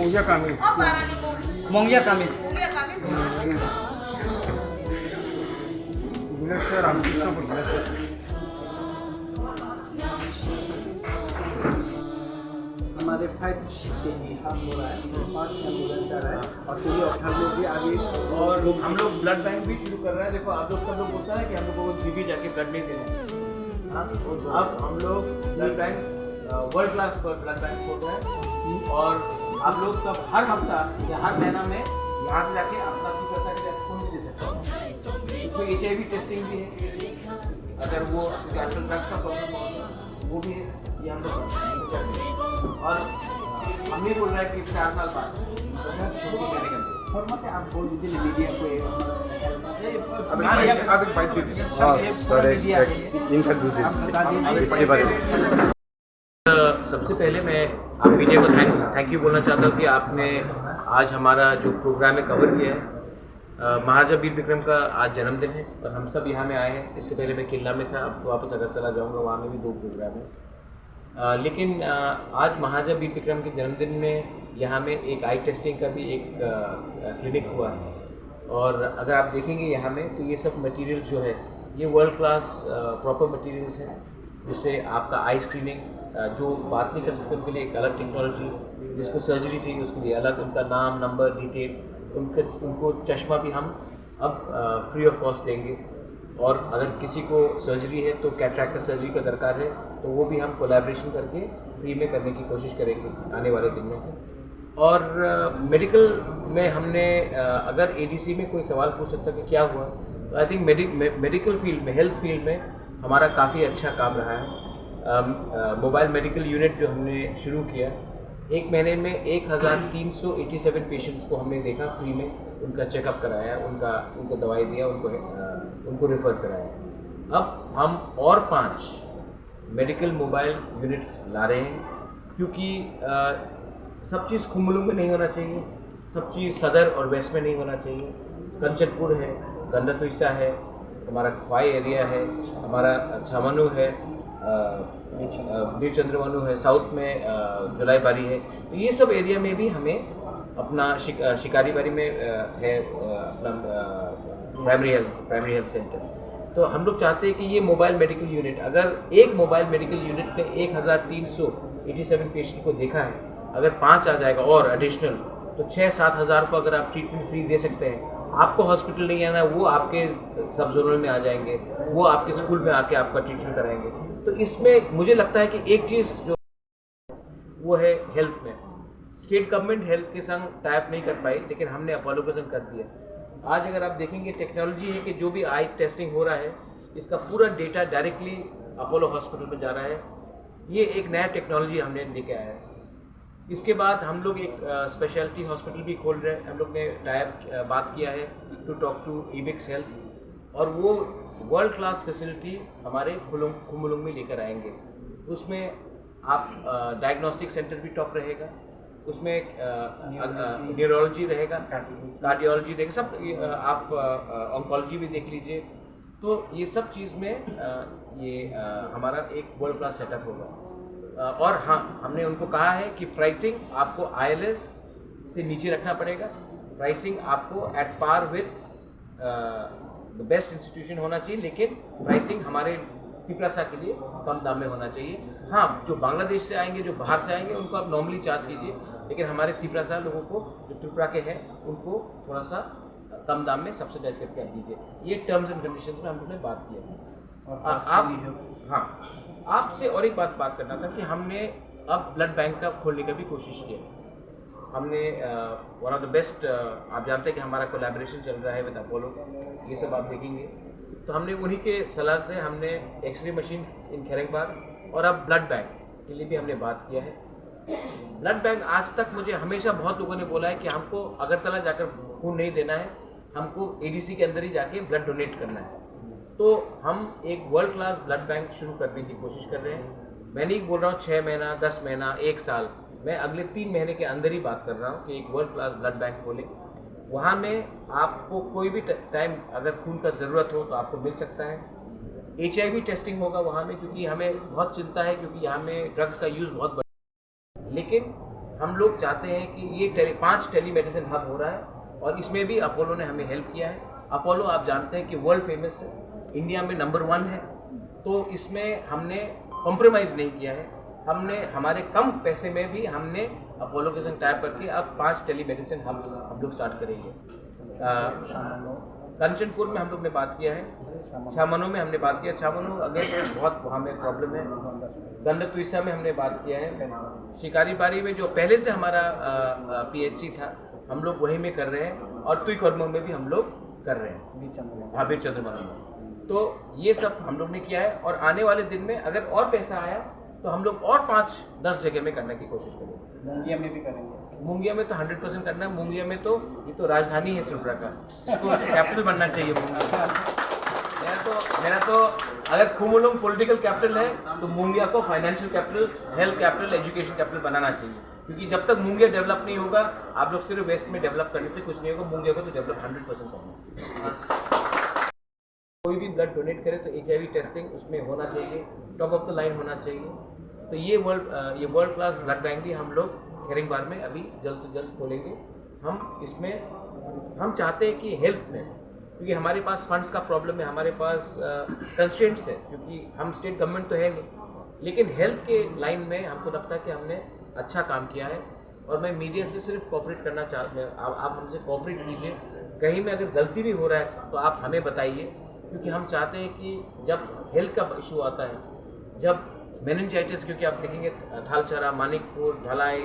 Mungnya kami. Oh, para ni mo. Mungnya kami. Mungya kami. Bilasya Ramkrishna ko bilasya. हमारे 5 kg हम हो रहा है, 5 एम्बुलेंस आ रहा है और पूरी 18 लोग भी आगे। और हम लोग ब्लड बैंक भी शुरू कर रहे हैं। देखो आप लोग सब लोग बोलता है कि हम लोगों को जीबी जाके ब्लड नहीं देना है। अब हम लोग blood bank world class blood bank खोल रहे हैं और आप लोग सब हर हफ्ता या हर महीना में यहाँ से जाके अपना पैसा के खून भी दे सकते हैं। इसमें HIV टेस्टिंग भी है, अगर वो कैंसर ड्रग्स का प्रॉब्लम हो वो भी है, ये हम लोग करते हैं। और हम भी बोल रहे हैं कि 4 साल बाद फॉर्मेट आप बोल दीजिए मीडिया को आप एक बाइट दे दीजिए। इसके बारे में सबसे पहले मैं आप मीडिया को थैंक यू बोलना चाहता हूँ कि आपने आज हमारा जो प्रोग्राम है कवर किया है। महाराजा वीर विक्रम का आज जन्मदिन है और हम सब यहाँ में आए हैं। इससे पहले मैं किला में था, अब वापस अगरतला जाऊँगा, वहाँ में भी 2 प्रोग्राम है। लेकिन आज महाराजा वीर विक्रम के जन्मदिन में यहाँ में एक आई टेस्टिंग का भी एक क्लिनिक हुआ है। और अगर आप देखेंगे यहाँ में तो ये सब मटेरियल्स जो है ये वर्ल्ड क्लास प्रॉपर मटेरियल्स हैं, जिससे आपका आई स्क्रीनिंग जो बात नहीं कर सकते उनके लिए एक अलग टेक्नोलॉजी, जिसको सर्जरी चाहिए उसके लिए अलग, उनका नाम नंबर डिटेल, उनको चश्मा भी हम अब फ्री ऑफ कॉस्ट देंगे। और अगर किसी को सर्जरी है तो कैटरैक्ट का सर्जरी का दरकार है तो वो भी हम कोलैबोरेशन करके फ्री में करने की कोशिश करेंगे आने वाले दिन में। और मेडिकल में हमने अगर ADC में कोई सवाल पूछ सकता कि क्या हुआ, तो आई थिंक मेडिकल फील्ड में, हेल्थ फील्ड में हमारा काफ़ी अच्छा काम रहा है। मोबाइल मेडिकल यूनिट जो हमने शुरू किया, 1 महीने में 1387 पेशेंट्स को हमने देखा, फ्री में उनका चेकअप कराया, उनको दवाई दिया, उनको रेफ़र कराया। अब हम और 5 मेडिकल मोबाइल यूनिट्स ला रहे हैं, क्योंकि सब चीज़ खुम्बलुंग में नहीं होना चाहिए, सब चीज़ सदर और वेस्ट में नहीं होना चाहिए। कंचनपुर है, गंडतुइसा है, हमारा ख्वाई एरिया है, हमारा छामनू है, बीर चंद्रवनु है, साउथ में जुलाईबारी है। तो ये सब एरिया में भी हमें अपना शिकारी बारी में है अपना प्राइमरी हेल्थ सेंटर। तो हम लोग चाहते हैं कि ये मोबाइल मेडिकल यूनिट, अगर एक मोबाइल मेडिकल यूनिट ने 1387 पेशेंट को देखा है, अगर 5 आ जाएगा और एडिशनल, तो 6-7 हज़ार को अगर आप ट्रीटमेंट फ्री दे सकते हैं। आपको हॉस्पिटल नहीं आना, वो आपके सब जोनल में आ जाएंगे, वो आपके स्कूल में आके आपका ट्रीटमेंट कराएंगे। तो इसमें मुझे लगता है कि एक चीज़ जो वो है हेल्थ में, स्टेट गवर्नमेंट हेल्थ के संग टाइप नहीं कर पाई, लेकिन हमने अपोलो के संग कर दिया। आज अगर आप देखेंगे टेक्नोलॉजी है कि जो भी आई टेस्टिंग हो रहा है इसका पूरा डेटा डायरेक्टली अपोलो हॉस्पिटल में जा रहा है। ये एक नया टेक्नोलॉजी हमने लेके आया है। इसके बाद हम लोग एक स्पेशलिटी हॉस्पिटल भी खोल रहे हैं। हम लोग ने टाइप बात किया है to talk to Ebix health, और वो वर्ल्ड क्लास फैसिलिटी हमारे खुम्बलुंग में लेकर आएंगे। उसमें आप डायग्नोस्टिक सेंटर भी टॉप रहेगा, उसमें न्यूरोलॉजी रहेगा, कार्डियोलॉजी रहेगा, सब आप ऑन्कोलॉजी भी देख लीजिए। तो ये सब चीज़ में हमारा एक वर्ल्ड क्लास सेटअप होगा। और हाँ, हमने उनको कहा है कि प्राइसिंग आपको ILS से नीचे रखना पड़ेगा, प्राइसिंग आपको at par with the best institution होना चाहिए, लेकिन प्राइसिंग हमारे तिपरासा के लिए कम दाम में होना चाहिए। हाँ, जो बांग्लादेश से आएंगे, जो बाहर से आएंगे, उनको आप नॉर्मली चार्ज कीजिए, लेकिन हमारे तिपरासा लोगों को, जो त्रिपुरा के हैं, उनको थोड़ा सा कम दाम में सब्सिडाइज करके आप दीजिए। ये टर्म्स एंड कंडीशंस में हम लोगों ने बात की है। हाँ, आपसे और एक बात करना था कि हमने अब ब्लड बैंक का खोलने का भी कोशिश की है। हमने वन ऑफ द बेस्ट, आप जानते हैं कि हमारा कोलैबोरेशन चल रहा है विद अपोलो, ये सब आप देखेंगे। तो हमने उन्हीं के सलाह से हमने एक्सरे मशीन इन खैरंगबाग और अब ब्लड बैंक के लिए भी हमने बात किया है। ब्लड बैंक आज तक मुझे हमेशा बहुत लोगों ने बोला है कि हमको अगरतला जाकर खून नहीं देना है, हमको ADC के अंदर ही जाके ब्लड डोनेट करना है। तो हम एक वर्ल्ड क्लास ब्लड बैंक शुरू करने की कोशिश कर रहे हैं। मैं नहीं बोल रहा हूँ 6 महीना, 10 महीना, 1 साल, मैं अगले 3 महीने के अंदर ही बात कर रहा हूँ कि एक वर्ल्ड क्लास ब्लड बैंक खोलें। वहाँ में आपको कोई भी टाइम अगर खून का ज़रूरत हो तो आपको मिल सकता है। HIV टेस्टिंग होगा वहाँ में, क्योंकि हमें बहुत चिंता है, क्योंकि यहाँ में ड्रग्स का यूज़ बहुत बढ़, लेकिन हम लोग चाहते हैं कि ये 5 टेलीमेडिसिन हब हो रहा है, और इसमें भी अपोलो ने हमें हेल्प किया है। अपोलो आप जानते हैं कि वर्ल्ड फेमस है, इंडिया में नंबर 1 है। तो इसमें हमने कॉम्प्रोमाइज़ नहीं किया है, हमने हमारे कम पैसे में भी हमने अपोलो के संग टाइप करके अब 5 टेलीमेडिसिन हम लोग स्टार्ट करेंगे। कंचनपुर में हम लोग ने बात किया है, छामनो में हमने बात किया, छामनो अगर बहुत वहाँ में प्रॉब्लम है। गंडक में हमने बात किया है। शिकारी बारी में जो पहले से हमारा PHC था हम लोग वहीं में कर रहे हैं, और तुईकर्मों में भी हम लोग कर रहे हैं, हाँ बीर चंद्रमा में। तो ये सब हम लोग ने किया है, और आने वाले दिन में अगर और पैसा आया तो हम लोग और 5-10 जगह में करने की कोशिश करेंगे। मुंगिया में भी करेंगे। मुंगिया में तो 100% करना है। मुंगिया में तो ये तो राजधानी है त्रिपुरा का, इसको कैपिटल बनना चाहिए मुंगिया। मेरा तो अगर खुमुलुंग पॉलिटिकल कैपिटल है तो मुंगिया को financial capital, health capital, education capital बनाना चाहिए, क्योंकि जब तक मुंगिया डेवलप नहीं होगा, आप लोग सिर्फ वेस्ट में डेवलप करने से कुछ नहीं होगा। मुंगिया को तो डेवलप 100% करना चाहिए। कोई भी ब्लड डोनेट करे तो HIV टेस्टिंग उसमें होना चाहिए, टॉप ऑफ द लाइन होना चाहिए। तो ये वर्ल्ड क्लास ब्लड बैंक भी हम लोग खेरिंगबार में अभी जल्द से जल्द खोलेंगे। हम चाहते हैं कि हेल्थ में, क्योंकि हमारे पास फंड्स का प्रॉब्लम है, हमारे पास कंस्ट्रेंट्स है, क्योंकि हम स्टेट गवर्नमेंट तो है नहीं, लेकिन हेल्थ के लाइन में हमको लगता है कि हमने अच्छा काम किया है। और मैं मीडिया से सिर्फ कोऑपरेट करना चाहता हूँ, आप हमसे कोऑपरेट कीजिए। कहीं में अगर गलती भी हो रहा है तो आप हमें बताइए, क्योंकि हम चाहते हैं कि जब हेल्थ का इशू आता है, जब मेनिंजाइटिस, क्योंकि आप देखेंगे थालचरा, मानिकपुर, ढलाई,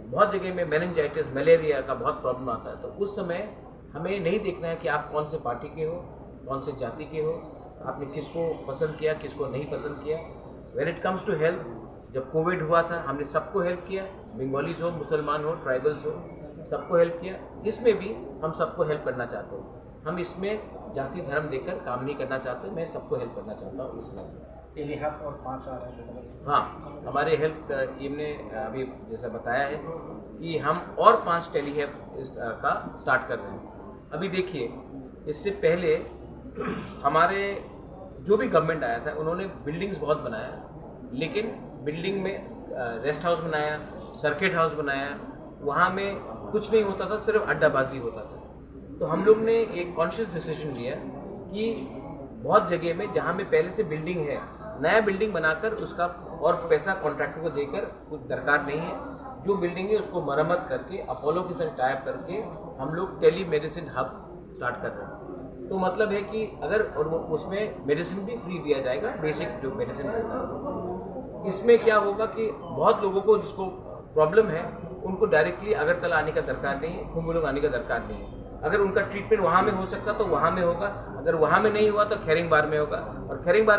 बहुत जगह में मेनिंजाइटिस, मलेरिया का बहुत प्रॉब्लम आता है, तो उस समय हमें नहीं देखना है कि आप कौन से पार्टी के हो, कौन से जाति के हो, आपने किसको पसंद किया, किसको नहीं पसंद किया। When it comes to health, जब कोविड हुआ था हमने सबको हेल्प किया, बंगालीज हो, मुसलमान हो, ट्राइबल्स हो, सबको हेल्प किया। इसमें भी हम सबको हेल्प करना चाहते हैं। हम इसमें जाति धर्म देखकर काम नहीं करना चाहते, मैं सबको हेल्प करना चाहता हूँ। इसलिए टेलीहब और 5 आ रहे हैं। हाँ, हमारे हेल्थ टीम ने अभी जैसा बताया है कि हम और 5 टेलीहब का स्टार्ट कर रहे हैं। अभी देखिए, इससे पहले हमारे जो भी गवर्नमेंट आया था उन्होंने बिल्डिंग्स बहुत बनाया, लेकिन बिल्डिंग में रेस्ट हाउस बनाया, सर्किट हाउस बनाया, वहाँ में कुछ नहीं होता था, सिर्फ अड्डाबाजी होता था। तो हम लोग ने एक कॉन्शियस डिसीजन लिया कि बहुत जगह में जहाँ में पहले से बिल्डिंग है, नया बिल्डिंग बनाकर उसका और पैसा कॉन्ट्रैक्टर को देकर कुछ दरकार नहीं है। जो बिल्डिंग है उसको मरम्मत करके अपोलो के साथ टाइप करके हम लोग टेलीमेडिसिन हब स्टार्ट कर रहे हैं। तो मतलब है कि अगर और उसमें मेडिसिन भी फ्री दिया जाएगा, बेसिक जो मेडिसिन रहता है। इसमें क्या होगा कि बहुत लोगों को जिसको प्रॉब्लम है उनको डायरेक्टली अगरतला आने का दरकार नहीं है, खुमुलुंग आने का दरकार नहीं है। अगर उनका ट्रीटमेंट वहाँ में हो सकता तो वहाँ में होगा, अगर वहाँ में नहीं हुआ तो खेरिंगबार में होगा, और खेरिंगबार